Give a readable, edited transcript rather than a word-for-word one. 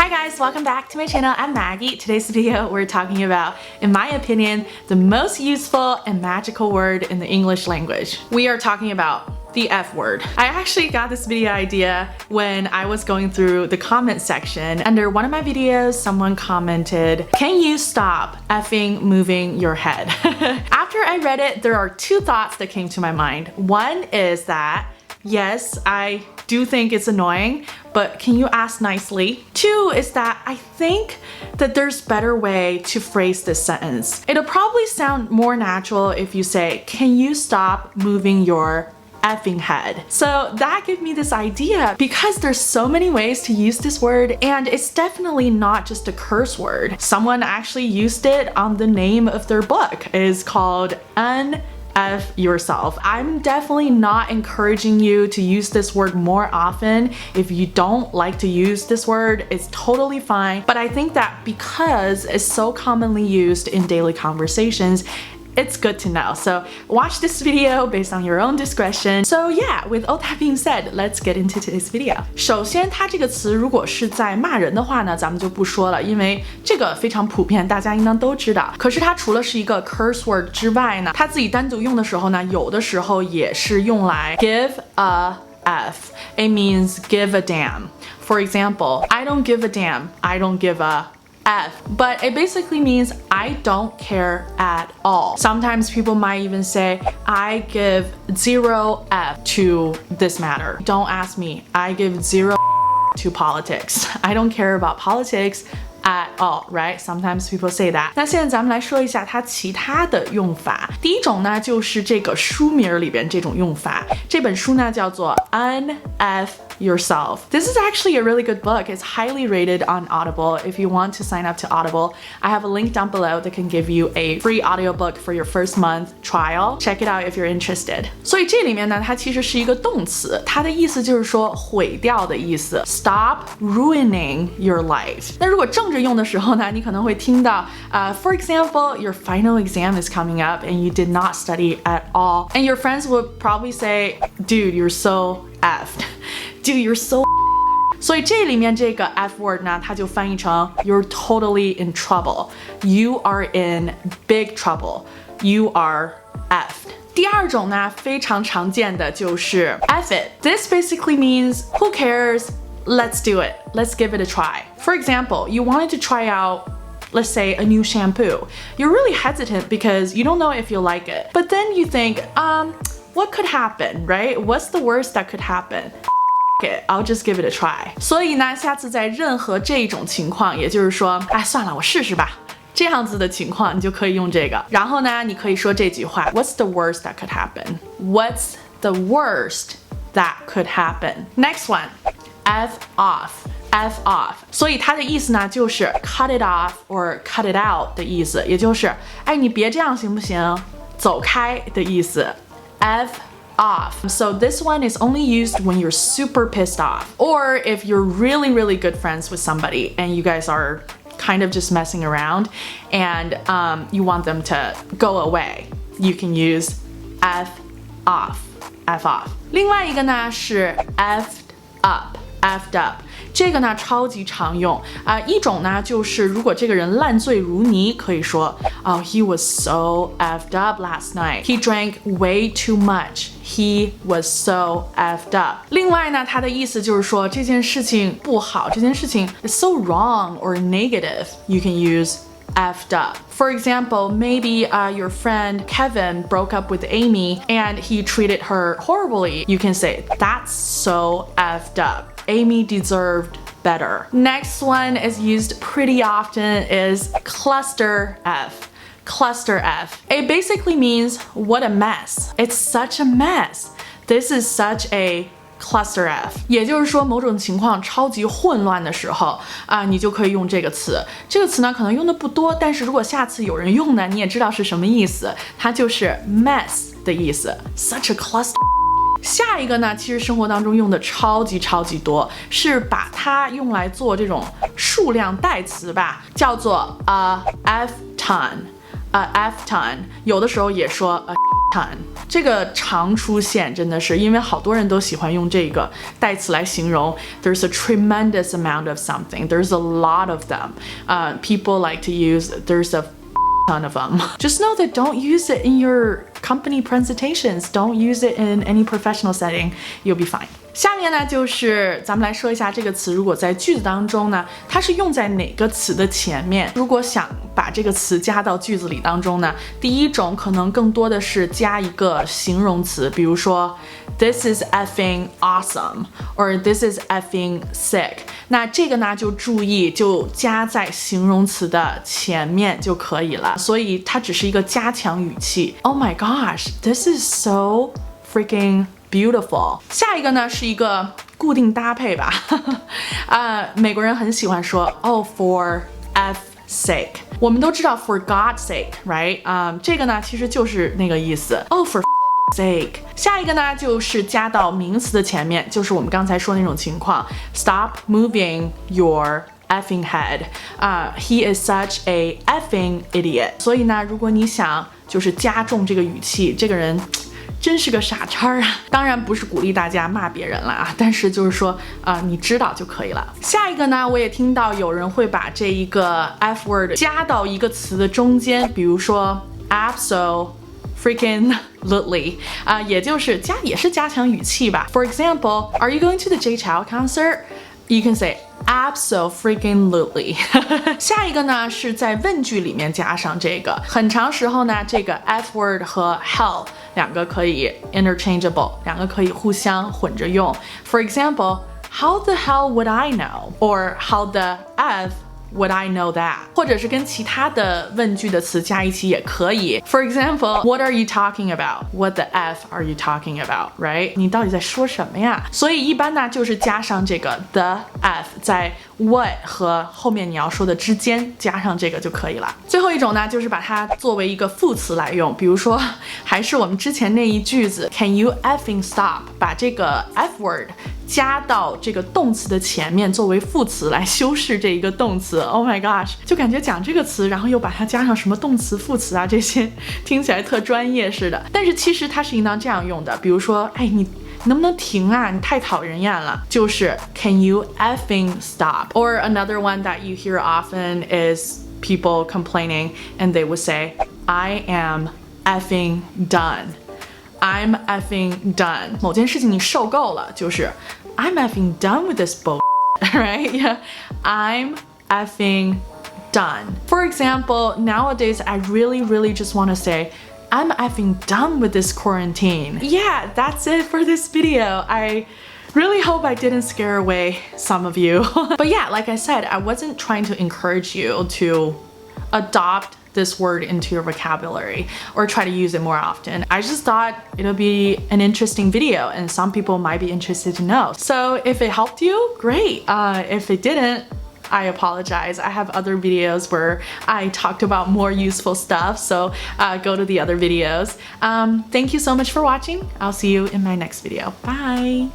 Hi guys, welcome back to my channel. I'm Maggie. Today's video we're talking about, in my opinion, the most useful and magical word in the English language. We are talking about the F word. I actually got this video idea when I was going through the comment section. Under one of my videos, someone commented, "Can you stop effing moving your head?" After I read it, there are two thoughts that came to my mind. One is that, yes, I do think it's annoying, but can you ask nicely? Two is that I think that there's better way to phrase this sentence. It'll probably sound more natural if you say, "Can you stop moving your effing head?" So that gave me this idea because there's so many ways to use this word, and it's definitely not just a curse word. Someone actually used it on the name of their book. It's called F yourself. I'm definitely not encouraging you to use this word more often. If you don't like to use this word, it's totally fine. But I think that because it's so commonly used in daily conversations, it's good to know. So watch this video based on your own discretion. So yeah, with all that being said, let's get into today's video. 首先，它这个词如果是在骂人的话呢，咱们就不说了，因为这个非常普遍，大家应当都知道。可是它除了是一个 curse word 之外呢，它自己单独用的时候呢，有的时候也是用来 give a F. It means give a damn. For example, I don't give a damn. I don't give a F, but it basically means I don't care at all. Sometimes people might even say, I give 0 F to this matter. Don't ask me. I give 0 to politics. I don't care about politics at all, right? Sometimes people say that. 那现在咱们来说一下它其他的用法。第一种呢，就是这个书名里边这种用法。这本书呢叫做 Unf Yourself. This is actually a really good book. It's highly rated on Audible. If you want to sign up to Audible, I have a link down below that can give you a free audiobook for your first month trial. Check it out if you're interested. 所以这里面呢，它其实是一个动词，它的意思就是说毁掉的意思。Stop ruining your life. 那如果正着用的时候呢，你可能会听到for example, your final exam is coming up and you did not study at all. And your friends would probably say, "Dude, you're so effed." Dude, you're so 所以这里面这个 F word 呢，它就翻译成 You're totally in trouble. You are in big trouble. You are effed. 第二种呢，非常常见的就是 F it. This basically means who cares? Let's do it. Let's give it a try. For example, you wanted to try out, let's say, a new shampoo. You're really hesitant because you don't know if you'll like it. But then you think, what could happen, right? What's the worst that could happen? I'll just give it a try. 所以呢，下次在任何这种情况，也就是说，哎，算了，我试试吧。这样子的情况，你就可以用这个。然后呢，你可以说这句话 ：What's the worst that could happen? What's the worst that could happen? Next one, F off. F off. 所以它的意思呢，就是 cut it off or cut it out 的意思，也就是，哎，你别这样行不行？走开的意思。F off. So this one is only used when you're super pissed off, or if you're really, really good friends with somebody and you guys are kind of just messing around and you want them to go away. You can use F off. F off. 另外一个呢是 effed up. Effed up. 这个呢超级常用一种呢就是如果这个人烂醉如泥，可以说 Oh, he was so effed up last night. He drank way too much. He was so effed up. 另外呢，它的意思就是说这件事情不好，这件事情 is so wrong or negative. You can use effed up. For example, maybe your friend Kevin broke up with Amy and he treated her horribly. You can say, that's so effed up. Amy deserved better. Next one is used pretty often is cluster F. Cluster F. It basically means what a mess. It's such a mess. This is such a cluster F. 也就是说某种情况超级混乱的时候你就可以用这个词。这个词呢可能用的不多，但是如果下次有人用呢，你也知道是什么意思，它就是 mess 的意思。Such a cluster。下一个呢，其实生活当中用的超级多，是把它用来做这种数量代词吧，叫做a F ton。A F ton， 有的时候也说 a 这个常出现，真的是因为好多人都喜欢用这个代词来形容 there's a tremendous amount of something, there's a lot of them. People like to use there's a ton of them. Just know that don't use it in your company presentations. Don't use it in any professional setting. You'll be fine. 下面呢，就是咱们来说一下这个词，如果在句子当中呢，它是用在哪个词的前面？如果想把这个词加到句子里当中呢，第一种可能更多的是加一个形容词，比如说 This is effing awesome, or This is effing sick. 那这个呢，就注意就加在形容词的前面就可以了，所以它只是一个加强语气。Oh my gosh, this is so freaking beautiful. 下一个呢是一个固定搭配吧，美国人很喜欢说 Oh for F sake. 我们都知道 for God's sake, right? 这个呢其实就是那个意思 Oh for sake. 下一个呢就是加到名词的前面，就是我们刚才说的那种情况 Stop moving your effing head. He is such a effing idiot. 所以呢，如果你想就是加重这个语气，这个人真是个傻叉啊！当然不是鼓励大家骂别人了啊，但是就是说你知道就可以了。下一个呢，我也听到有人会把这一个 F word 加到一个词的中间，比如说 absolutely也就是也是加强语气吧。For example, are you going to the Jay Chou concert? You can say absolutely. 下一个呢是在问句里面加上这个，很长时候呢这个 F word 和 hell 两个可以 interchangeable， 两个可以互相混着用。For example, how the hell would I know? Or how the F would I know that? 或者是跟其他的问句的词加一起也可以。For example, what are you talking about? What the F are you talking about? Right? 你到底在说什么呀？所以一般呢就是加上这个 the F 在 what 和后面你要说的之间加上这个就可以了。最后一种呢就是把它作为一个副词来用，比如说还是我们之前那一句子 Can you effing stop? 把这个 F word 加到这个动词的前面作为副词来修饰这一个动词。Oh my gosh， 就感觉讲这个词然后又把它加上什么动词副词啊，这些听起来特专业似的，但是其实它是应当这样用的，比如说你能不能停啊，你太讨人厌了，就是 Can you effing stop? Or another one that you hear often is people complaining and they would say I am effing done. I'm effing done. 某件事情你受够了，就是 I'm effing done with this bull. Right? Yeah. I'm effing done. For example, nowadays I really just want to say I'm effing done with this quarantine. Yeah, that's it for this video. I really hope I didn't scare away some of you. But yeah, like I said, I wasn't trying to encourage you to adopt this word into your vocabulary or try to use it more often. I just thought it'll be an interesting video and some people might be interested to know. So if it helped you, great. If it didn't, I apologize. I have other videos where I talked about more useful stuff, so go to the other videos. Thank you so much for watching. I'll see you in my next video. Bye!